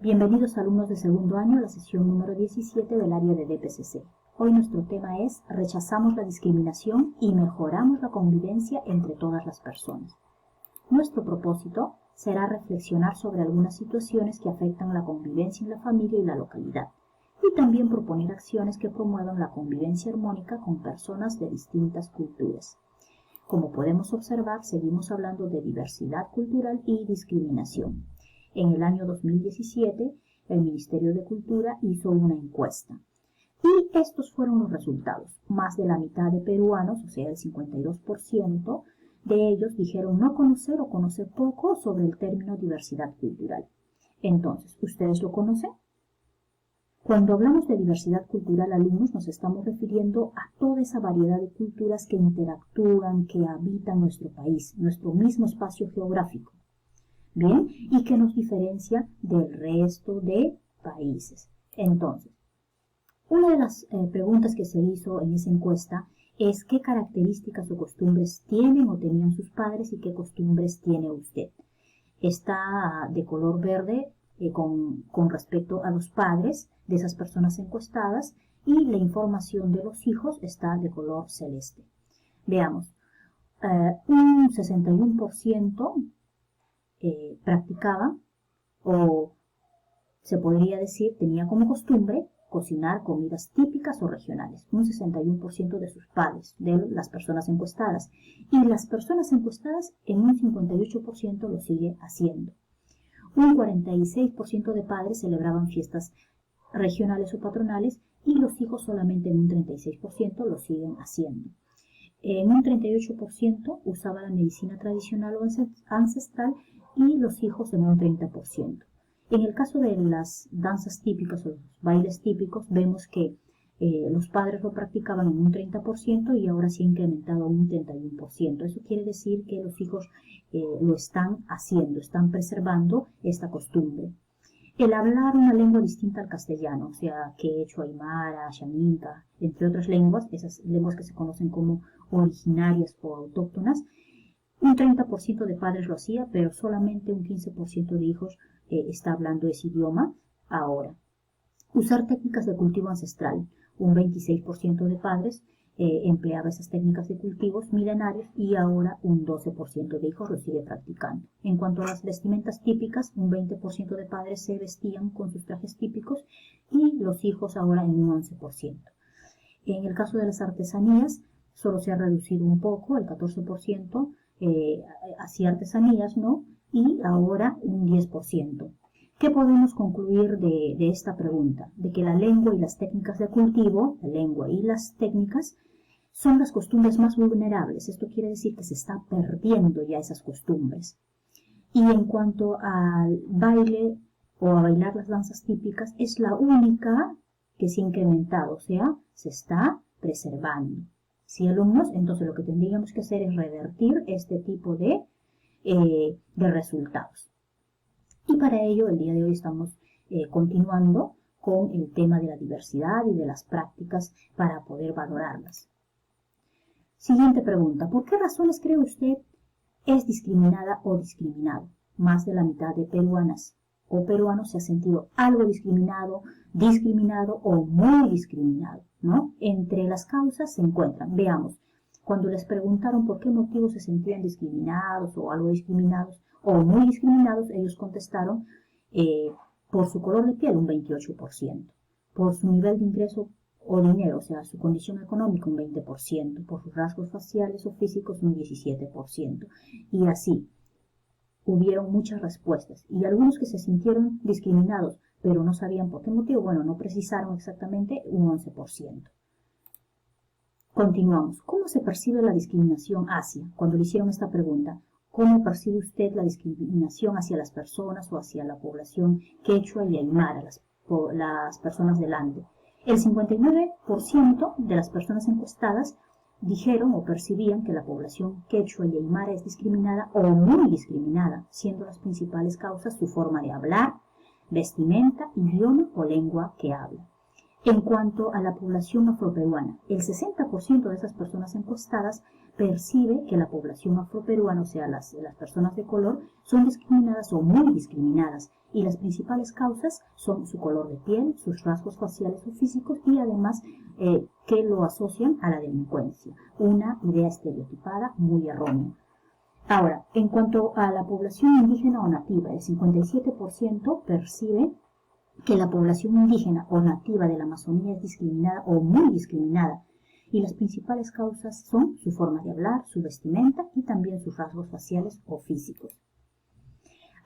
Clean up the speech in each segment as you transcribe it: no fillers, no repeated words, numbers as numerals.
Bienvenidos alumnos de segundo año a la sesión número 17 del área de DPCC. Hoy nuestro tema es Rechazamos la discriminación y mejoramos la convivencia entre todas las personas. Nuestro propósito será reflexionar sobre algunas situaciones que afectan la convivencia en la familia y la localidad, y también proponer acciones que promuevan la convivencia armónica con personas de distintas culturas. Como podemos observar, seguimos hablando de diversidad cultural y discriminación. En el año 2017, el Ministerio de Cultura hizo una encuesta. Y estos fueron los resultados. Más de la mitad de peruanos, o sea, el 52% de ellos dijeron no conocer o conocer poco sobre el término diversidad cultural. Entonces, ¿ustedes lo conocen? Cuando hablamos de diversidad cultural, alumnos, nos estamos refiriendo a toda esa variedad de culturas que interactúan, que habitan nuestro país, nuestro mismo espacio geográfico. Bien, y que nos diferencia del resto de países. Entonces, una de las preguntas que se hizo en esa encuesta es qué características o costumbres tienen o tenían sus padres y qué costumbres tiene usted. Está de color verde con respecto a los padres de esas personas encuestadas y la información de los hijos está de color celeste. Veamos, un 61% practicaba o se podría decir tenía como costumbre cocinar comidas típicas o regionales, un 61% de sus padres, de las personas encuestadas, y las personas encuestadas en un 58% lo sigue haciendo. Un 46% de padres celebraban fiestas regionales o patronales y los hijos solamente en un 36% lo siguen haciendo. En un 38% usaba la medicina tradicional o ancestral y los hijos en un 30%. En el caso de las danzas típicas o los bailes típicos, vemos que los padres lo practicaban en un 30% y ahora se ha incrementado a un 31%. Eso quiere decir que los hijos lo están haciendo, están preservando esta costumbre. El hablar una lengua distinta al castellano, o sea, quechua, aymara, xaninca, entre otras lenguas, esas lenguas que se conocen como originarias o autóctonas, un 30% de padres lo hacía, pero solamente un 15% de hijos está hablando ese idioma ahora. Usar técnicas de cultivo ancestral. Un 26% de padres empleaba esas técnicas de cultivos milenarios y ahora un 12% de hijos lo sigue practicando. En cuanto a las vestimentas típicas, un 20% de padres se vestían con sus trajes típicos y los hijos ahora en un 11%. En el caso de las artesanías, solo se ha reducido un poco, el 14% hacía artesanías, ¿no? Y ahora un 10%. ¿Qué podemos concluir de esta pregunta? De que la lengua y las técnicas de cultivo, la lengua y las técnicas, son las costumbres más vulnerables. Esto quiere decir que se está perdiendo ya esas costumbres. Y en cuanto al baile o a bailar las danzas típicas, es la única que se ha incrementado, o sea, se está preservando. ¿Sí, alumnos? Entonces lo que tendríamos que hacer es revertir este tipo de resultados. Y para ello, el día de hoy estamos continuando con el tema de la diversidad y de las prácticas para poder valorarlas. Siguiente pregunta. ¿Por qué razones cree usted es discriminada o discriminado? Más de la mitad de peruanas o peruanos se ha sentido algo discriminado o muy discriminado, ¿no? Entre las causas se encuentran, veamos, cuando les preguntaron por qué motivos se sentían discriminados o algo discriminados o muy discriminados, ellos contestaron por su color de piel un 28%, por su nivel de ingreso o dinero, o sea, su condición económica un 20%, por sus rasgos faciales o físicos un 17%, y así. Hubieron muchas respuestas y algunos que se sintieron discriminados, pero no sabían por qué motivo, bueno, no precisaron exactamente, un 11%. Continuamos. ¿Cómo se percibe la discriminación hacia? Cuando le hicieron esta pregunta, ¿cómo percibe usted la discriminación hacia las personas o hacia la población quechua y aymara, las personas del Ande? El 59% de las personas encuestadas dijeron o percibían que la población quechua y aymara es discriminada o muy discriminada, siendo las principales causas su forma de hablar, vestimenta, idioma o lengua que habla. En cuanto a la población afroperuana, el 60% de esas personas encuestadas percibe que la población afroperuana, o sea, las personas de color, son discriminadas o muy discriminadas, y las principales causas son su color de piel, sus rasgos faciales o físicos, y además que lo asocian a la delincuencia, una idea estereotipada muy errónea. Ahora, en cuanto a la población indígena o nativa, el 57% percibe que la población indígena o nativa de la Amazonía es discriminada o muy discriminada, y las principales causas son su forma de hablar, su vestimenta y también sus rasgos faciales o físicos.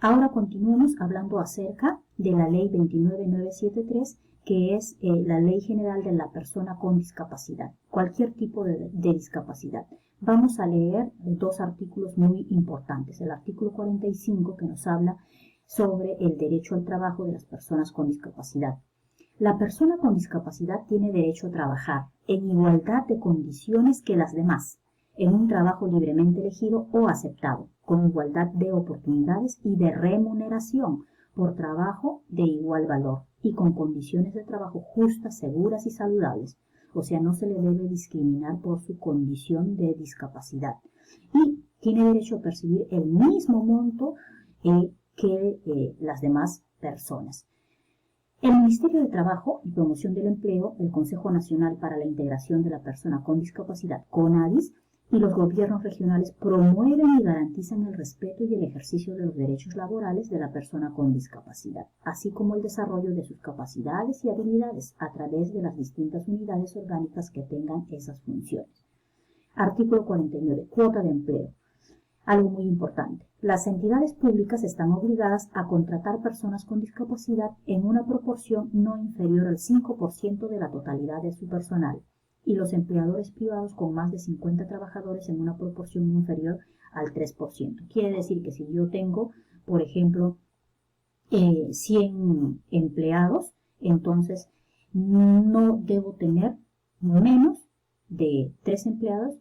Ahora continuemos hablando acerca de la ley 29973, que es la ley general de la persona con discapacidad, cualquier tipo de discapacidad. Vamos a leer dos artículos muy importantes. El artículo 45, que nos habla sobre el derecho al trabajo de las personas con discapacidad. La persona con discapacidad tiene derecho a trabajar en igualdad de condiciones que las demás, en un trabajo libremente elegido o aceptado, con igualdad de oportunidades y de remuneración por trabajo de igual valor y con condiciones de trabajo justas, seguras y saludables. O sea, no se le debe discriminar por su condición de discapacidad. Y tiene derecho a percibir el mismo monto que las demás personas. El Ministerio de Trabajo y Promoción del Empleo, el Consejo Nacional para la Integración de la Persona con Discapacidad, CONADIS, y los gobiernos regionales promueven y garantizan el respeto y el ejercicio de los derechos laborales de la persona con discapacidad, así como el desarrollo de sus capacidades y habilidades a través de las distintas unidades orgánicas que tengan esas funciones. Artículo 49. Cuota de empleo. Algo muy importante. Las entidades públicas están obligadas a contratar personas con discapacidad en una proporción no inferior al 5% de la totalidad de su personal, y los empleadores privados con más de 50 trabajadores en una proporción inferior al 3%. Quiere decir que si yo tengo, por ejemplo, 100 empleados, entonces no debo tener menos de 3 empleados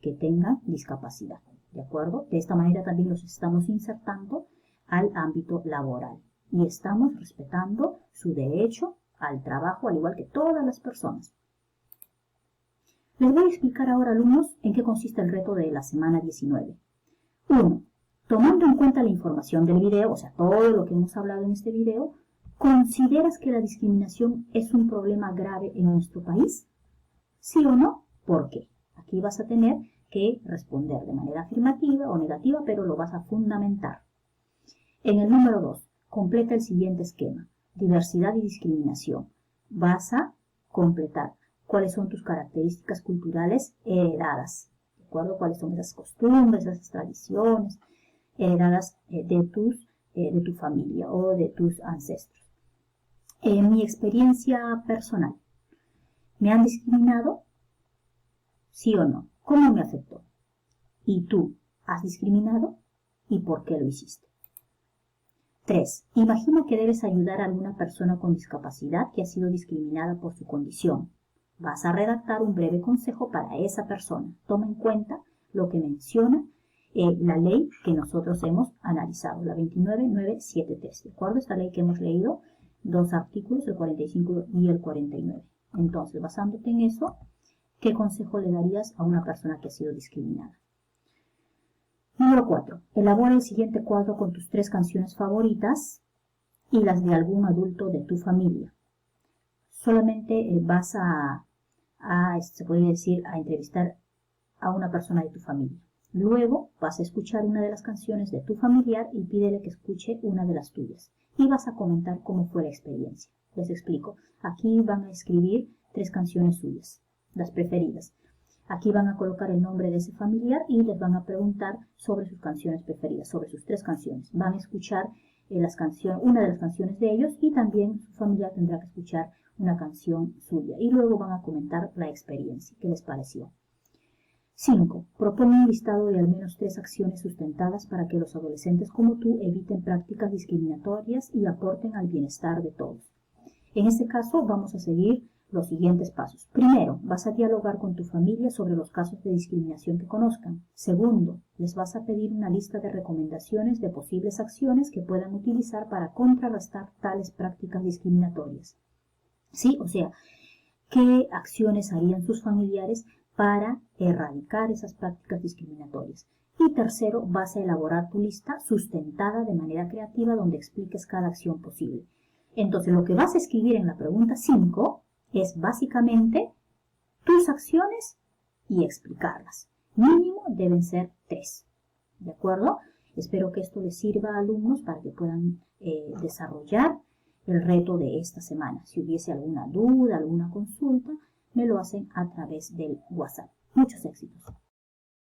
que tengan discapacidad. ¿De acuerdo? De esta manera también los estamos insertando al ámbito laboral y estamos respetando su derecho al trabajo, al igual que todas las personas. Les voy a explicar ahora, alumnos, en qué consiste el reto de la semana 19. 1. Tomando en cuenta la información del video, o sea, todo lo que hemos hablado en este video, ¿consideras que la discriminación es un problema grave en nuestro país? ¿Sí o no? ¿Por qué? Aquí vas a tener que responder de manera afirmativa o negativa, pero lo vas a fundamentar. En el número 2, completa el siguiente esquema. Diversidad y discriminación. Vas a completar cuáles son tus características culturales heredadas, ¿de acuerdo? Cuáles son esas costumbres, esas tradiciones heredadas de tu familia o de tus ancestros. En mi experiencia personal, ¿me han discriminado? ¿Sí o no? ¿Cómo me afectó? ¿Y tú has discriminado? ¿Y por qué lo hiciste? 3. Imagina que debes ayudar a alguna persona con discapacidad que ha sido discriminada por su condición. Vas a redactar un breve consejo para esa persona. Toma en cuenta lo que menciona la ley que nosotros hemos analizado, la 29973. ¿De acuerdo? Esta ley que hemos leído, dos artículos, el 45 y el 49. Entonces, basándote en eso, ¿qué consejo le darías a una persona que ha sido discriminada? Número 4. Elabora el siguiente cuadro con tus 3 canciones favoritas y las de algún adulto de tu familia. Solamente vas se podría decir, a entrevistar a una persona de tu familia. Luego vas a escuchar una de las canciones de tu familiar y pídele que escuche una de las tuyas. Y vas a comentar cómo fue la experiencia. Les explico. Aquí van a escribir 3 canciones suyas, las preferidas. Aquí van a colocar el nombre de ese familiar y les van a preguntar sobre sus canciones preferidas, sobre sus 3 canciones. Van a escuchar una de las canciones de ellos y también su familiar tendrá que escuchar una canción suya. Y luego van a comentar la experiencia, qué les pareció. 5. Propone un listado de al menos 3 acciones sustentadas para que los adolescentes como tú eviten prácticas discriminatorias y aporten al bienestar de todos. En este caso vamos a seguir los siguientes pasos. Primero, vas a dialogar con tu familia sobre los casos de discriminación que conozcan. Segundo, les vas a pedir una lista de recomendaciones de posibles acciones que puedan utilizar para contrarrestar tales prácticas discriminatorias. Sí, o sea, ¿qué acciones harían sus familiares para erradicar esas prácticas discriminatorias. Y tercero, vas a elaborar tu lista sustentada de manera creativa donde expliques cada acción posible. Entonces, lo que vas a escribir en la pregunta 5 es básicamente tus acciones y explicarlas. Mínimo deben ser 3. ¿De acuerdo? Espero que esto les sirva a alumnos para que puedan desarrollar el reto de esta semana. Si hubiese alguna duda, alguna consulta, me lo hacen a través del WhatsApp. Muchos éxitos.